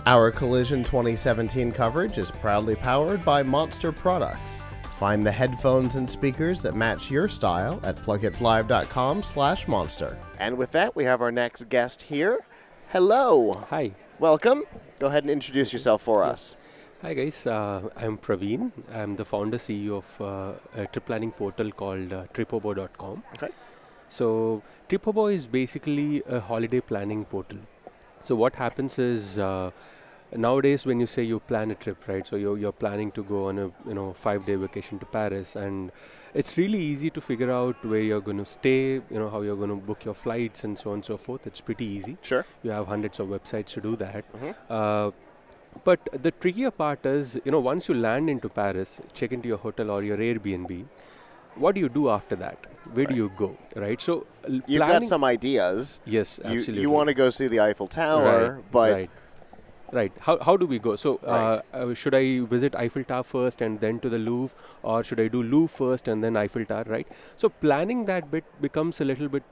Our Collision 2017 coverage is proudly powered by Monster Products. Find the headphones and speakers that match your style at PLUGHITZlive.com/monster. And with that, we have our next guest here. Hello. Hi. Welcome. Go ahead and introduce yourself for us. Hi guys, I'm Praveen. I'm the founder CEO of a trip planning portal called TripHobo.com. Okay. So TripHobo is basically a holiday planning portal. So what happens is nowadays when you say you plan a trip, right? So you're planning to go on a 5-day vacation to Paris, and it's really easy to figure out where you're going to stay, how you're going to book your flights and so on and so forth. It's pretty easy. Sure. You have hundreds of websites to do that. But the trickier part is, once you land into Paris, check into your hotel or your Airbnb, what do you do after that? Where do you go, right? So you've got some ideas. Yes, absolutely. You want to go see the Eiffel Tower, but... Right. How do we go? So should I visit Eiffel Tower first and then to the Louvre, or should I do Louvre first and then Eiffel Tower, right? So planning that bit becomes a little bit,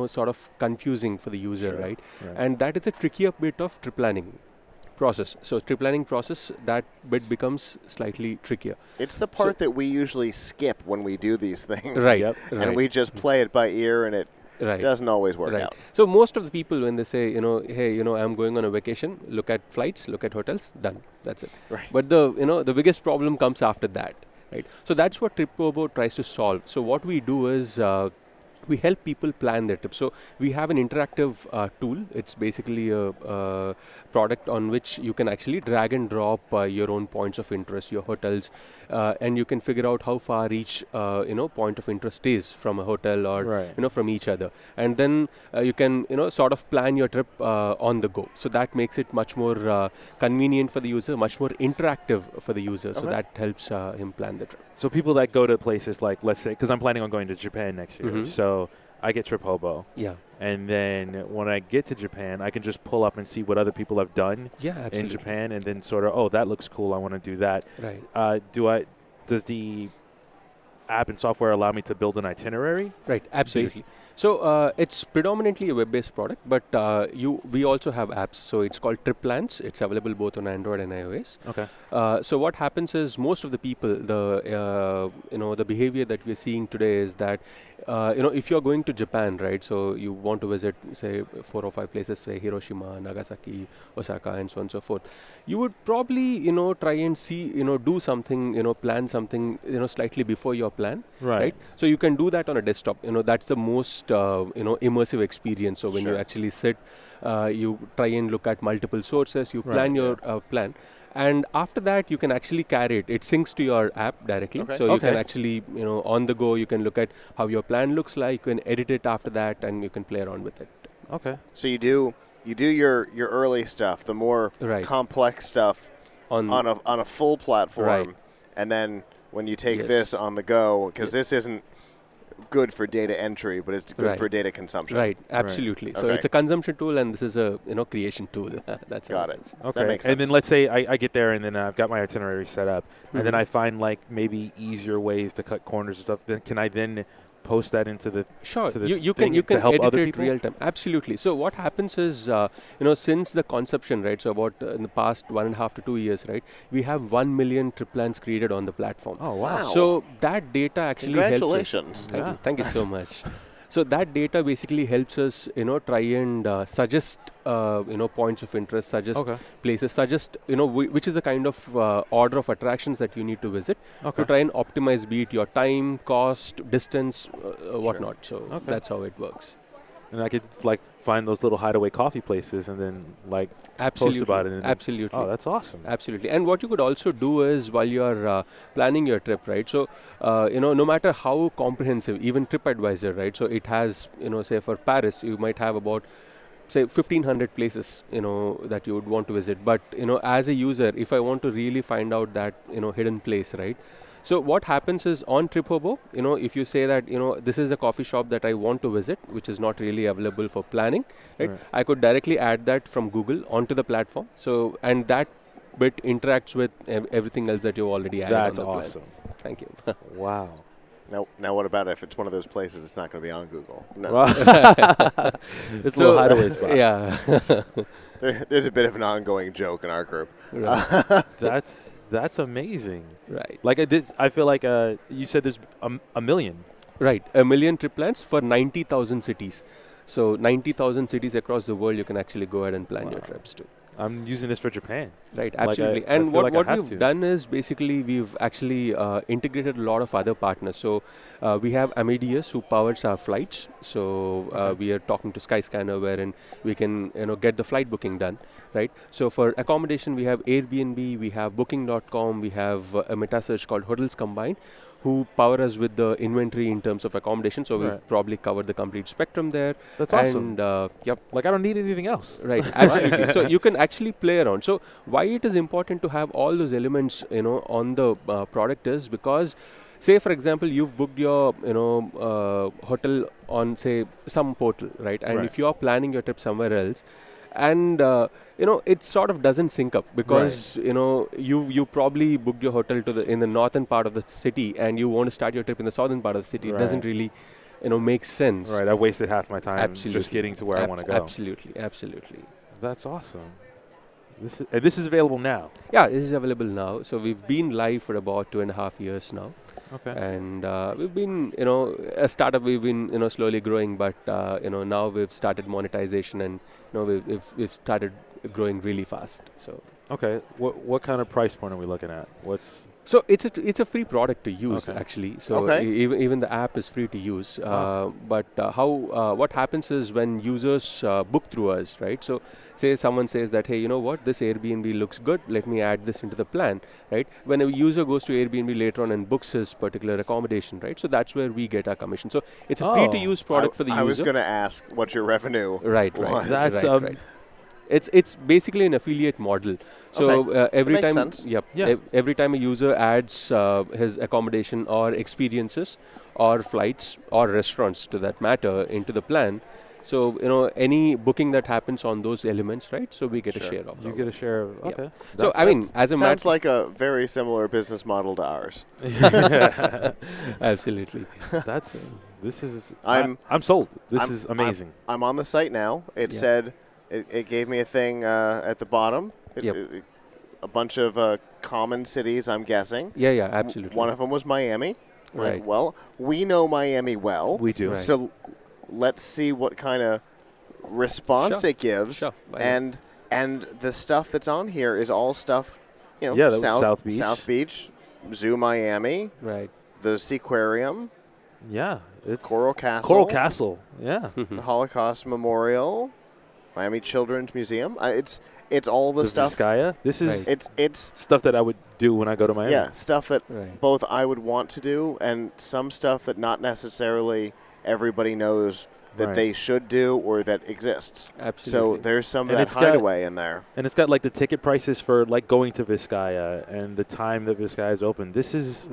sort of confusing for the user, right? And that is a trickier bit of trip planning process. So trip planning process, that bit becomes slightly trickier. It's the part that we usually skip when we do these things. Right. And we just play it by ear, and it doesn't always work out. So most of the people, when they say, hey, I'm going on a vacation, look at flights, look at hotels, done. That's it. Right. But the biggest problem comes after that, right? So that's what TripHobo tries to solve. So what we do is we help people plan their trip. So we have an interactive tool. It's basically a product on which you can actually drag and drop your own points of interest, your hotels, and you can figure out how far each point of interest is from a hotel or from each other. And then you can sort of plan your trip on the go. So that makes it much more convenient for the user, much more interactive for the user. So that helps him plan the trip. So people that go to places like, let's say, because I'm planning on going to Japan next year, so I get TripHobo. Yeah. And then when I get to Japan, I can just pull up and see what other people have done in Japan, and then sort of, that looks cool, I want to do that. Right. Does the app and software allow me to build an itinerary? Right, absolutely. So it's predominantly a web-based product, but we also have apps. So it's called Trip Plans. It's available both on Android and iOS. Okay. So what happens is most of the people, the behavior that we're seeing today is that if you're going to Japan, right? So you want to visit, say, 4 or 5 places, say Hiroshima, Nagasaki, Osaka, and so on and so forth. You would probably try and see do something, plan something slightly before your plan. Right. So you can do that on a desktop. That's the most immersive experience. So when you actually sit, you try and look at multiple sources, you plan your plan. And after that, you can actually carry it. It syncs to your app directly. So you can actually, on the go, you can look at how your plan looks like. You can edit it after that, and you can play around with it. Okay. So you do your early stuff, the more complex stuff on a full platform, and then when you take this on the go, because this isn't good for data entry, but it's good for data consumption. Right, absolutely. So it's a consumption tool, and this is a creation tool. That's got it. Okay. That makes sense. And then let's say I get there, and then I've got my itinerary set up, and then I find like maybe easier ways to cut corners and stuff. Then can I then post that into the you can help edit other it people? real time. Absolutely. So what happens is since the conception, right? So about in the past 1.5 to 2 years, right? We have 1 million trip plans created on the platform. Oh wow! So that data actually congratulations. Helps us. Thank you so much. So that data basically helps us, try and suggest, points of interest, suggest places, suggest, which is the kind of order of attractions that you need to visit to try and optimize, be it your time, cost, distance, whatnot. So that's how it works. And I could find those little hideaway coffee places and then post about it. Absolutely. Oh, that's awesome. Absolutely. And what you could also do is while you're planning your trip, right? So, no matter how comprehensive, even TripAdvisor, right? So it has, say for Paris, you might have about, say, 1,500 places, that you would want to visit. But, as a user, if I want to really find out that, hidden place, right? So what happens is on TripHobo, if you say that, this is a coffee shop that I want to visit, which is not really available for planning, right? I could directly add that from Google onto the platform. So, and that bit interacts with everything else that you already added. That's on the awesome. plan. Thank you. Wow. Now what about if it's one of those places that's not going to be on Google? No. It's a little hideaway spot. Yeah. There's a bit of an ongoing joke in our group. Right. That's amazing. Right. Like I feel like you said there's a million. Right. 1 million trip plans for 90,000 cities. So 90,000 cities across the world you can actually go ahead and plan your trips to. I'm using this for Japan. Right, absolutely. And what we've done is basically we've actually integrated a lot of other partners. So we have Amadeus who powers our flights. So we are talking to Skyscanner wherein we can get the flight booking done. Right. So for accommodation we have Airbnb, we have Booking.com, we have a meta search called Hotels Combined, who power us with the inventory in terms of accommodation. So we've probably covered the complete spectrum there. That's awesome. And yep. Like I don't need anything else. Right, absolutely. So you can actually play around. So why it is important to have all those elements, on the product is because, say for example, you've booked your, hotel on say some portal, right? And if you are planning your trip somewhere else, and it sort of doesn't sync up because you probably booked your hotel in the northern part of the city and you want to start your trip in the southern part of the city. It doesn't really make sense. Right, I wasted half my time just getting to where I want to go. Absolutely. That's awesome. This is available now. Yeah, this is available now. So we've been live for about 2.5 years now. Okay. And we've been, a startup. We've been, slowly growing, but now we've started monetization, and we've started growing really fast. So. Okay. What kind of price point are we looking at? So it's a free product to use actually. So even the app is free to use. But what happens is when users book through us, right? So say someone says that, hey, you know what, this Airbnb looks good. Let me add this into the plan, right? When a user goes to Airbnb later on and books his particular accommodation, right? So that's where we get our commission. So it's a free to use product for the user. I was going to ask what your revenue Right. was. That's right. It's basically an affiliate model. So every time, sense. Every time a user adds his accommodation or experiences or flights or restaurants, to that matter, into the plan. So any booking that happens on those elements, right? So we get a share of. You get a share of. Okay. So I mean, as a sounds like a very similar business model to ours. Absolutely. I'm sold. This is amazing. I'm on the site now. It said. It gave me a thing at the bottom. A bunch of common cities, I'm guessing. Yeah, absolutely. One of them was Miami. Right. Like, well, we know Miami well. We do. Right. So let's see what kind of response it gives. Sure. And the stuff that's on here is all stuff, South Beach. South Beach, Zoo Miami. Right. The Seaquarium. Yeah. It's Coral Castle. Coral Castle. Yeah. The Holocaust Memorial. Miami Children's Museum. It's all the stuff. Vizcaya. This is it's stuff that I would do when I go to Miami. Yeah, stuff that both I would want to do and some stuff that not necessarily everybody knows that they should do or that exists. Absolutely. So there's some of that hideaway in there. And it's got like the ticket prices for like going to Vizcaya and the time that Vizcaya is open. This is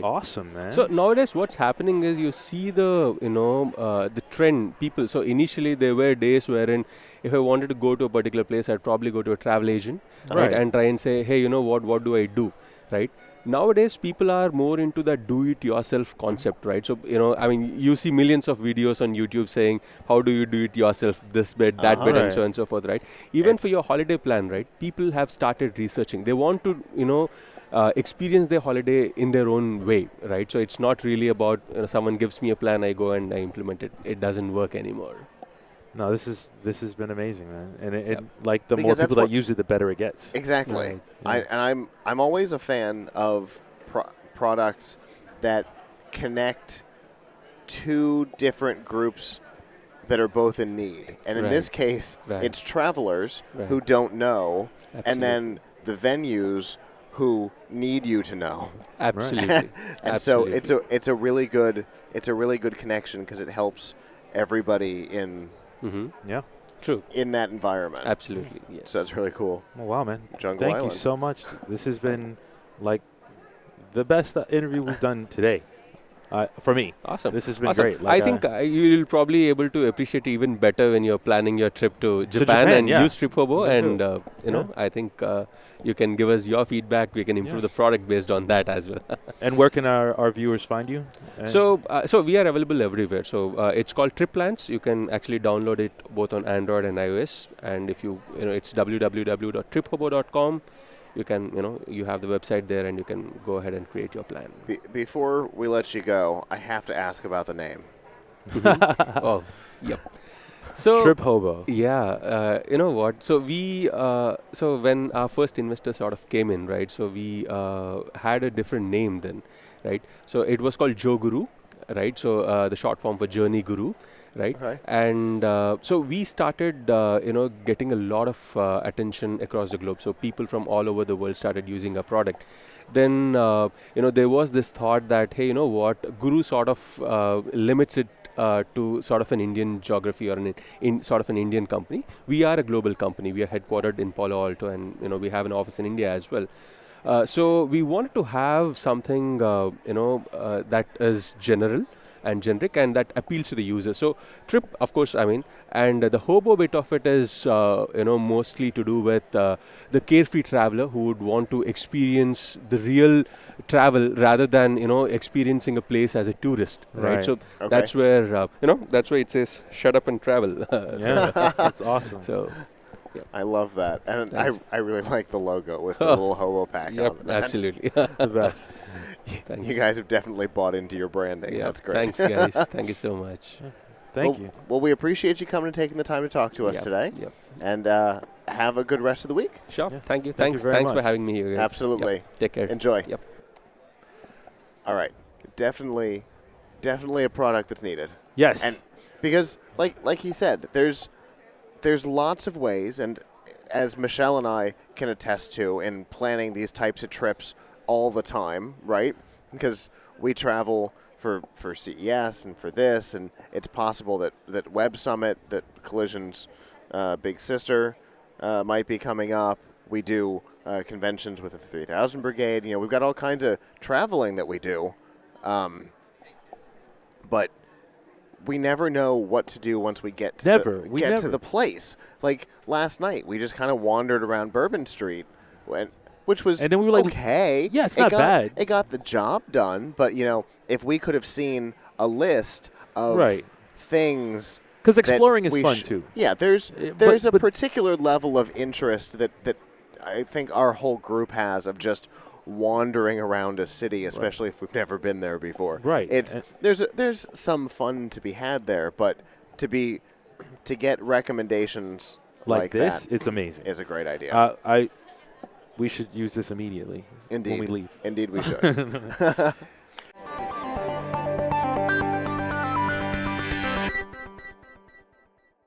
awesome, man. So nowadays what's happening is you see the the trend people. So initially there were days wherein if I wanted to go to a particular place, I'd probably go to a travel agent and try and say, hey, what do I do, right? Nowadays, people are more into that do-it-yourself concept, right? So, you see millions of videos on YouTube saying, how do you do it yourself, this bit, that bit, and so on and so forth, right? Even for your holiday plan, right? People have started researching. They want to, experience their holiday in their own way, right? So it's not really about someone gives me a plan, I go and I implement it. It doesn't work anymore. No, this has been amazing, man. And it like the more people that use it, the better it gets. Exactly. Right. I'm always a fan of products that connect two different groups that are both in need. And in this case, it's travelers who don't know, and then the venues who need you to know. Absolutely. And so it's a really good connection because it helps everybody in True. in that environment. Absolutely. Yes. So that's really cool. Oh, wow, man. Jungle Thank Island. you so much. This has been like the best interview we've done today. For me. Awesome. This has been great. I think you'll probably able to appreciate even better when you're planning your trip to Japan and use TripHobo. And, you know, I think you can give us your feedback. We can improve the product based on that as well. And where can our viewers find you? So we are available everywhere. So it's called Trip Plans. You can actually download it both on Android and iOS. And if you know, it's www.triphobo.com. You can, you know, you have the website there, and you can go ahead and create your plan. Before we let you go, I have to ask about the name. Oh, yep. So TripHobo. Yeah, you know what? So we, so when our first investor sort of came in, right? So we had a different name then, right? So it was called Joe Guru, right? So the short form for Journey Guru. Right, okay. And so we started, you know, getting a lot of attention across the globe. So people from all over the world started using our product. Then, you know, there was this thought that, hey, you know what, Guru sort of limits it to sort of an Indian geography or in sort of an Indian company. We are a global company. We are headquartered in Palo Alto, and you know, we have an office in India as well. So we wanted to have something, you know, that is general and generic and that appeals to the user. So Trip, of course, I mean, and the hobo bit of it is, you know, mostly to do with the carefree traveler who would want to experience the real travel rather than, you know, experiencing a place as a tourist, right? So that's where, you know, that's why it says shut up and travel. Yeah, that's awesome. So. Yep. I love that. And I really like the logo with the little hobo pack on it. Absolutely. That's the best. You guys have definitely bought into your branding. Yep. That's great. Thanks, guys. Thank you so much. Thank you. Well, we appreciate you coming and taking the time to talk to us today. Yep. And have a good rest of the week. Sure. Yeah. Thank you. Thanks For having me here, guys. Absolutely. Yep. Take care. Enjoy. Yep. All right. Definitely a product that's needed. Yes. And because, like he said, there's lots of ways, and as Michelle and I can attest to in planning these types of trips all the time, right? Because we travel for CES and for this, and it's possible that Web Summit, that Collision's big sister, might be coming up. We do conventions with the 3000 Brigade. You know, we've got all kinds of traveling that we do, but we never know what to do once we get to to the place. Like last night, we just kind of wandered around Bourbon Street, which was and then we were like, okay. Yeah, it's not bad. It got the job done, but you know, if we could have seen a list of things, because exploring is fun too. Yeah, there's a particular level of interest that I think our whole group has of just wandering around a city, especially if we've never been there before. Right. There's some fun to be had there, but to get recommendations like this, that, it's amazing. Is a great idea. We should use this immediately. Indeed. When we leave. Indeed, we should.